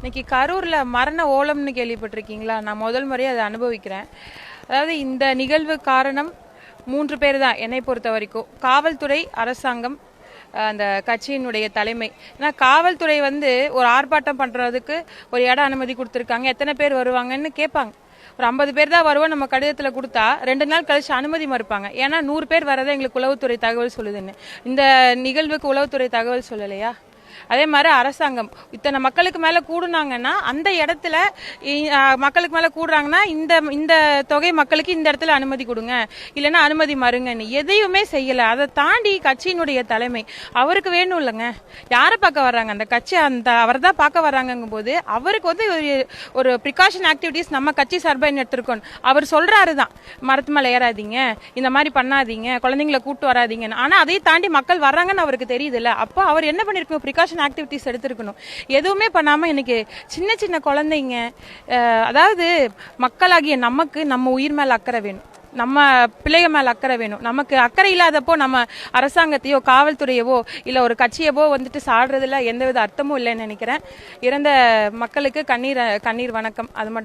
இன்னைக்கு கரூர்ல மரண ஓலம்னு கேள்விப்பட்டிருக்கீங்களா? நான் முதல் முறையை அதை அனுபவிக்கிறேன். அதாவது இந்த நிகழ்வு காரணம் 3 பேர் தான் என்னை பொறுத்த வரைக்கும். காவல்துறை, அரசாங்கம், அந்த கட்சியினுடைய தலைமை. ஏன்னா காவல்துறை வந்து ஒரு ஆர்ப்பாட்டம் பண்றதுக்கு ஒரு இடம் அனுமதி கொடுத்துருக்காங்க, எத்தனை பேர் வருவாங்கன்னு கேட்பாங்க. ஒரு 50 பேர் தான் வருவோம் நம்ம கடிதத்தில் கொடுத்தா 2 நாள் கழிச்சு அனுமதி மறுப்பாங்க. ஏன்னா 100 பேர் வரதை எங்களுக்கு உளவுத்துறை தகவல் சொல்லுதுன்னு. இந்த நிகழ்வுக்கு உளவுத்துறை தகவல் சொல்லலையா? அதே மாதிரி அரசாங்கம் இத்தனை மக்களுக்கு மேல கூடுனாங்கன்னா அந்த இடத்துல மக்களுக்கு மேல கூடுறாங்கன்னா இந்த இந்த தொகை மக்களுக்கு இந்த இடத்துல அனுமதி கொடுங்க, இல்லைன்னா அனுமதி மறுங்கன்னு எதையுமே செய்யல. அதை தாண்டி கட்சியினுடைய தலைமை அவருக்கு வேணும் இல்லைங்க, யாரை பார்க்க வர்றாங்க? அந்த கட்சி அந்த அவர் தான் பார்க்க வர்றாங்கும் போது அவருக்கு வந்து ஒரு ப்ரிகாஷன் ஆக்டிவிட்டிஸ் நம்ம கட்சி சார்பாக என்ன எடுத்திருக்கோம். அவர் சொல்றாரு தான், மரத்து மேலே ஏறாதீங்க, இந்த மாதிரி பண்ணாதீங்க, குழந்தைங்களை கூட்டு வராதீங்கன்னு. ஆனா அதை தாண்டி மக்கள் வர்றாங்கன்னு அவருக்கு தெரியுது இல்ல. அப்போ அவர் என்ன பண்ணிருக்கணும்? ப்ரிகாஷன் ஆக்டிவிட்டிஸ் எடுத்திருக்கணும். எதுவுமே பண்ணாம இன்னைக்கு சின்ன சின்ன குழந்தைங்க, அதாவது மக்களாகிய நமக்கு நம்ம உயிர் மேல அக்கறை வேணும், நம்ம பிள்ளைக மேல அக்கறை வேணும். நமக்கு அக்கறை இல்லாதப்போ நம்ம அரசாங்கத்தையோ காவல்துறையவோ இல்ல ஒரு கட்சியவோ வந்துட்டு சாடுறதுல எந்தவித அர்த்தமும் இல்லைன்னு நினைக்கிறேன். இறந்த மக்களுக்கு கண்ணீர் வணக்கம். அது மட்டும்